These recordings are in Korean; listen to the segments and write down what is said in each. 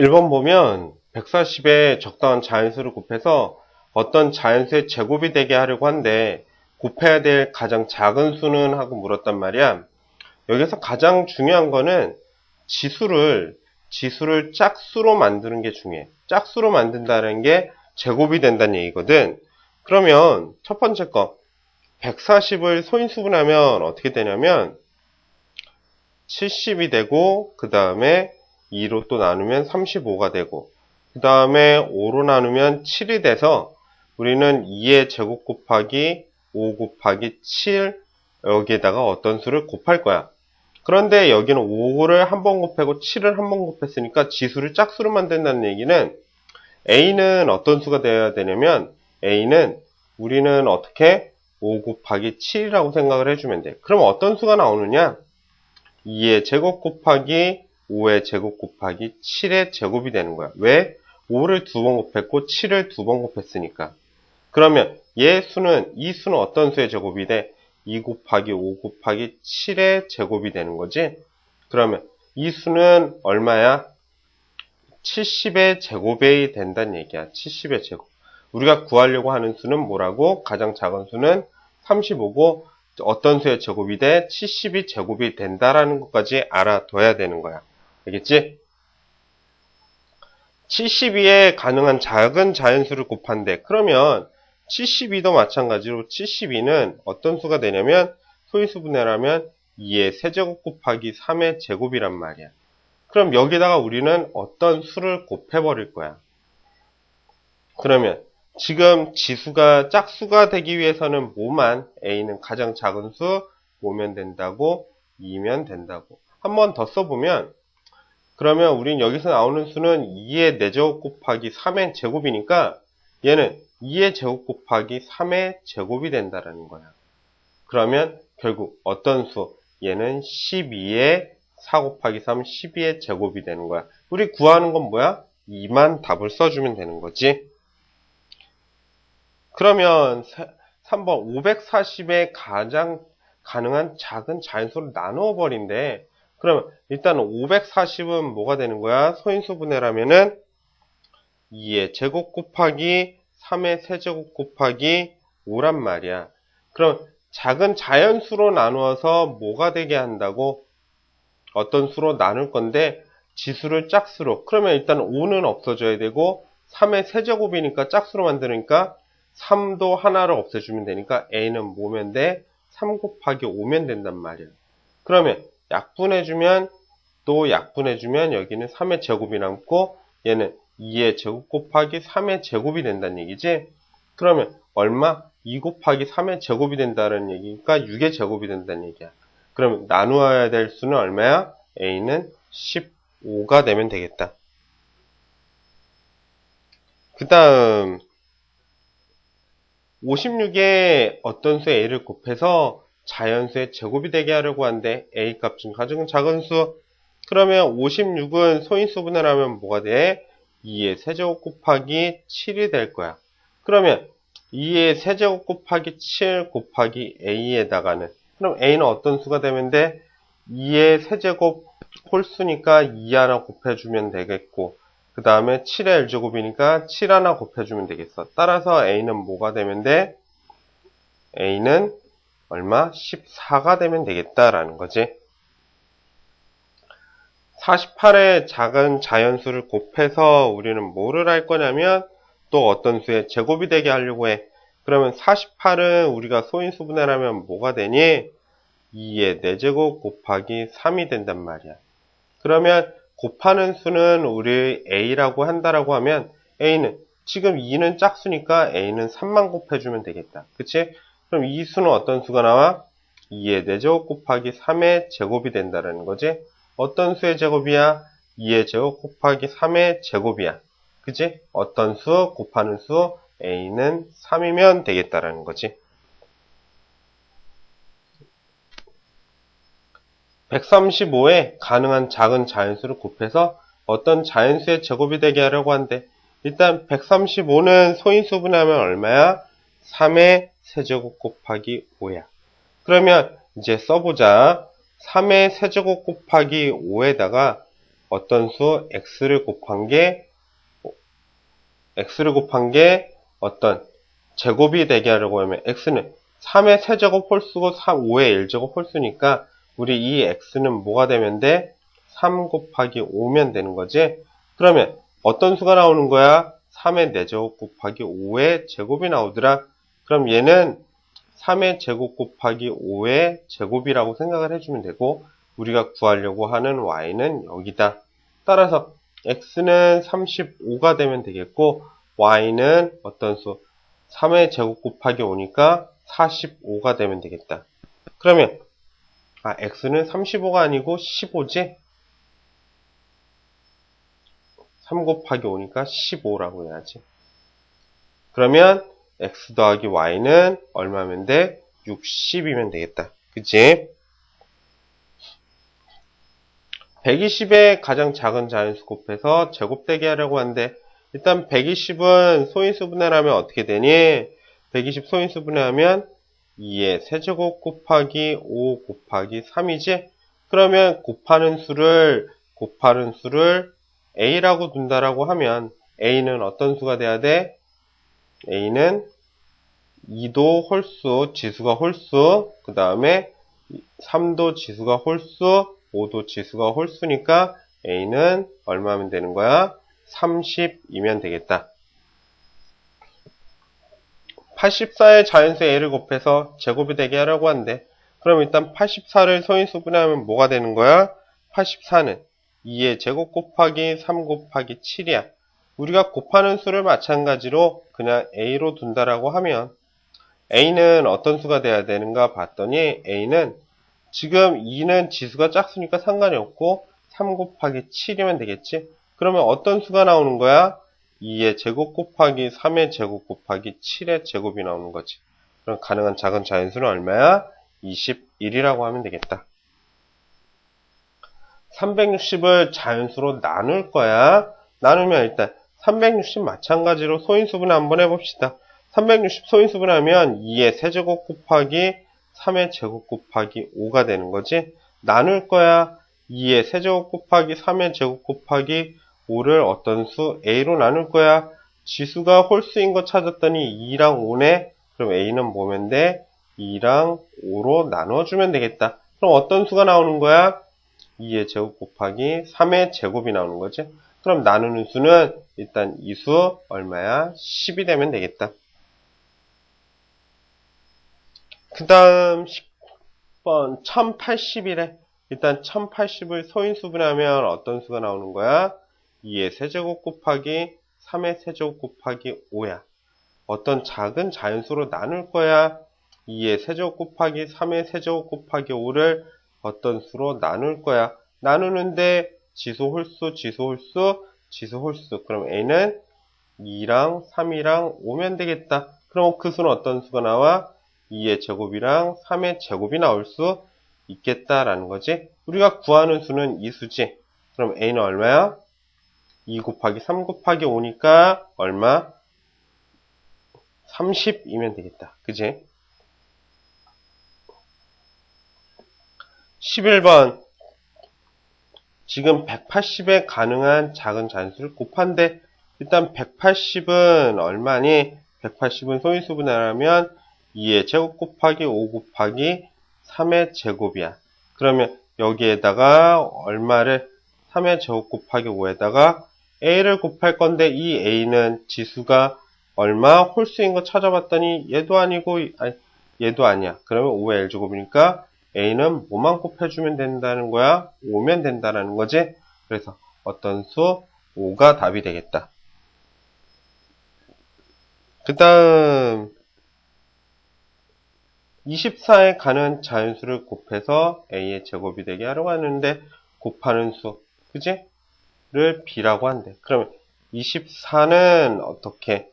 1번 보면 140에 적당한 자연수를 곱해서 어떤 자연수의 제곱이 되게 하려고 한데 곱해야 될 가장 작은 수는 하고 물었단 말이야. 여기서 가장 중요한 거는 지수를 짝수로 만드는 게 중요해. 짝수로 만든다는 게 제곱이 된다는 얘기거든. 그러면 첫 번째 거 140을 소인수분하면 어떻게 되냐면 70이 되고 그 다음에 2로 또 나누면 35가 되고 그 다음에 5로 나누면 7이 돼서 우리는 2의 제곱 곱하기 5 곱하기 7 여기에다가 어떤 수를 곱할 거야. 그런데 여기는 5를 한 번 곱하고 7을 한 번 곱했으니까 지수를 짝수로 만든다는 얘기는 A는 어떤 수가 되어야 되냐면 A는 우리는 어떻게 5 곱하기 7이라고 생각을 해주면 돼. 그럼 어떤 수가 나오느냐? 2의 제곱 곱하기 5의 제곱 곱하기 7의 제곱이 되는 거야. 왜? 5를 두 번 곱했고 7을 두 번 곱했으니까. 그러면 이 수는 어떤 수의 제곱이 돼? 2 곱하기 5 곱하기 7의 제곱이 되는 거지. 그러면 이 수는 얼마야? 70의 제곱이 된다는 얘기야. 70의 제곱. 우리가 구하려고 하는 수는 뭐라고? 가장 작은 수는 35고 어떤 수의 제곱이 돼? 70이 제곱이 된다라는 것까지 알아둬야 되는 거야. 알겠지? 72에 가능한 작은 자연수를 곱한대. 그러면 72도 마찬가지로 72는 어떤 수가 되냐면 소인수분해라면 2의 세제곱 곱하기 3의 제곱이란 말이야. 그럼 여기다가 우리는 어떤 수를 곱해버릴 거야. 그러면 지금 지수가 짝수가 되기 위해서는 뭐만? A는 가장 작은 수, 뭐면 된다고? 2면 된다고. 한 번 더 써보면 그러면 우린 여기서 나오는 수는 2의 4제곱 곱하기 3의 제곱이니까 얘는 2의 제곱 곱하기 3의 제곱이 된다라는 거야. 그러면 결국 어떤 수? 얘는 12의 4 곱하기 3, 12의 제곱이 되는 거야. 우리 구하는 건 뭐야? 2만 답을 써주면 되는 거지. 그러면 3번 540의 가장 가능한 작은 자연수를 나누어 버린대. 그러면 일단 540은 뭐가 되는 거야? 소인수분해라면은 2의 제곱 곱하기 3의 세제곱 곱하기 5란 말이야. 그럼 작은 자연수로 나누어서 뭐가 되게 한다고? 어떤 수로 나눌 건데 지수를 짝수로. 그러면 일단 5는 없어져야 되고 3의 세제곱이니까 짝수로 만드니까 3도 하나를 없애주면 되니까 A는 뭐면 돼? 3 곱하기 5면 된단 말이야. 그러면 약분해주면 또 약분해주면 여기는 3의 제곱이 남고 얘는 2의 제곱 곱하기 3의 제곱이 된다는 얘기지. 그러면 얼마? 2 곱하기 3의 제곱이 된다는 얘기니까 6의 제곱이 된다는 얘기야. 그러면 나누어야 될 수는 얼마야? A는 15가 되면 되겠다. 그 다음 56에 어떤 수의 A를 곱해서 자연수의 제곱이 되게 하려고 하는데 A 값은 가장 작은 수. 그러면 56은 소인수분해라면 뭐가 돼? 2의 세제곱 곱하기 7이 될 거야. 그러면 2의 세제곱 곱하기 7 곱하기 A에다가는 그럼 A는 어떤 수가 되면 돼? 2의 세제곱 홀수니까 2 하나 곱해주면 되겠고 그 다음에 7의 L제곱이니까 7 하나 곱해주면 되겠어. 따라서 A는 뭐가 되면 돼? A는 얼마? 14가 되면 되겠다라는 거지. 48의 작은 자연수를 곱해서 우리는 뭐를 할 거냐면 또 어떤 수의 제곱이 되게 하려고 해. 그러면 48은 우리가 소인수분해라면 뭐가 되니? 2의 4제곱 곱하기 3이 된단 말이야. 그러면 곱하는 수는 우리 A라고 한다라고 하면 A는 지금 2는 짝수니까 A는 3만 곱해주면 되겠다. 그치? 그럼 이 수는 어떤 수가 나와? 2의 4제곱 곱하기 3의 제곱이 된다는 거지? 어떤 수의 제곱이야? 2의 제곱 곱하기 3의 제곱이야. 그치? 어떤 수? 곱하는 수? A는 3이면 되겠다라는 거지. 135에 가능한 작은 자연수를 곱해서 어떤 자연수의 제곱이 되게 하려고 하는데 일단 135는 소인수분해하면 얼마야? 3의 세제곱 곱하기 5야. 그러면 이제 써보자. 3의 세제곱 곱하기 5에다가 어떤 수 x를 곱한 게 어떤 제곱이 되게 하려고 하면 x는 3의 세제곱 홀수고 5의 1제곱 홀수니까 우리 이 x는 뭐가 되면 돼? 3 곱하기 5면 되는 거지? 그러면 어떤 수가 나오는 거야? 3의 4제곱 곱하기 5의 제곱이 나오더라. 그럼 얘는 3의 제곱 곱하기 5의 제곱이라고 생각을 해주면 되고 우리가 구하려고 하는 y는 여기다. 따라서 x는 35가 되면 되겠고 y는 어떤 수? 3의 제곱 곱하기 5니까 45가 되면 되겠다. 그러면 x는 35가 아니고 15지? 3 곱하기 5니까 15라고 해야지. 그러면 x 더하기 y는 얼마면 돼? 60이면 되겠다. 그치? 120의 가장 작은 자연수 곱해서 제곱되게 하려고 하는데 일단 120은 소인수 분해하면 어떻게 되니? 120 소인수 분해하면 2의 세제곱 곱하기 5 곱하기 3이지? 그러면 곱하는 수를 a라고 둔다라고 하면 a는 어떤 수가 돼야 돼? a는 2도 홀수, 지수가 홀수, 그 다음에 3도 지수가 홀수, 5도 지수가 홀수니까 a는 얼마면 되는 거야? 30이면 되겠다. 84의 자연수 a를 곱해서 제곱이 되게 하려고 하는데 그럼 일단 84를 소인수 분해하면 뭐가 되는 거야? 84는 2의 제곱 곱하기 3 곱하기 7이야. 우리가 곱하는 수를 마찬가지로 그냥 a로 둔다라고 하면 a는 어떤 수가 돼야 되는가 봤더니 a는 지금 2는 지수가 짝수니까 상관이 없고 3 곱하기 7이면 되겠지? 그러면 어떤 수가 나오는 거야? 2의 제곱 곱하기 3의 제곱 곱하기 7의 제곱이 나오는 거지. 그럼 가능한 작은 자연수는 얼마야? 21이라고 하면 되겠다. 360을 자연수로 나눌 거야. 나누면 일단 360 마찬가지로 소인수분 한번 해봅시다. 360 소인수분 하면 2의 세제곱 곱하기 3의 제곱 곱하기 5가 되는 거지. 나눌 거야. 2의 세제곱 곱하기 3의 제곱 곱하기 5를 어떤 수 a로 나눌 거야. 지수가 홀수인 거 찾았더니 2랑 5네. 그럼 a는 뭐면 돼? 2랑 5로 나눠주면 되겠다. 그럼 어떤 수가 나오는 거야? 2의 제곱 곱하기 3의 제곱이 나오는 거지. 그럼 나누는 수는 일단 이 수 얼마야? 10이 되면 되겠다. 그 다음 10번 1080이래. 일단 1080을 소인수분하면 어떤 수가 나오는 거야? 2의 세제곱 곱하기 3의 세제곱 곱하기 5야. 어떤 작은 자연수로 나눌 거야. 2의 세제곱 곱하기 3의 세제곱 곱하기 5를 어떤 수로 나눌 거야. 나누는데 지수 홀수, 지수 홀수, 지수 홀수. 그럼 a는 2랑 3이랑 5면 되겠다. 그럼 그 수는 어떤 수가 나와? 2의 제곱이랑 3의 제곱이 나올 수 있겠다라는 거지. 우리가 구하는 수는 이 수지. 그럼 a는 얼마야? 2 곱하기 3 곱하기 5니까 얼마? 30이면 되겠다. 그지? 11번 지금 180에 가능한 작은 자연수를 곱한데 일단 180은 얼마니? 180은 소인수분해하면 2의 제곱 곱하기 5 곱하기 3의 제곱이야. 그러면 여기에다가 얼마를 3의 제곱 곱하기 5에다가 a를 곱할 건데 이 a는 지수가 얼마? 홀수인 거 찾아봤더니 얘도 아니고 얘도 아니야. 그러면 5의 L제곱이니까 a는 뭐만 곱해주면 된다는 거야? 5면 된다는 거지? 그래서 어떤 수? 5가 답이 되겠다. 그 다음 24에 가는 자연수를 곱해서 a의 제곱이 되게 하려고 하는데 곱하는 수, 그지? 를 b라고 한대. 그러면 24는 어떻게?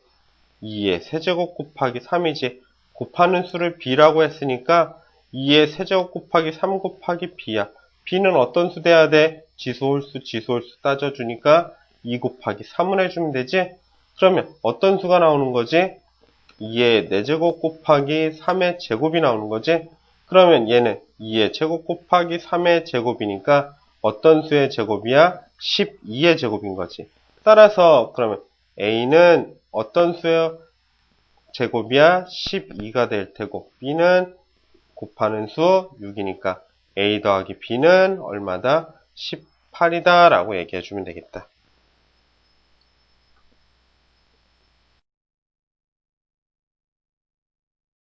2의 세제곱 곱하기 3이지. 곱하는 수를 b라고 했으니까 2의 세제곱 곱하기 3 곱하기 b야. b는 어떤 수 돼야 돼? 지수 홀수, 지수 홀수 따져주니까 2 곱하기 3을 해주면 되지? 그러면 어떤 수가 나오는 거지? 2의 4제곱 곱하기 3의 제곱이 나오는 거지? 그러면 얘는 2의 제곱 곱하기 3의 제곱이니까 어떤 수의 제곱이야? 12의 제곱인 거지. 따라서 그러면 A는 어떤 수의 제곱이야? 12가 될 테고 B는 곱하는 수 6이니까 A 더하기 B는 얼마다? 18이다 라고 얘기해 주면 되겠다.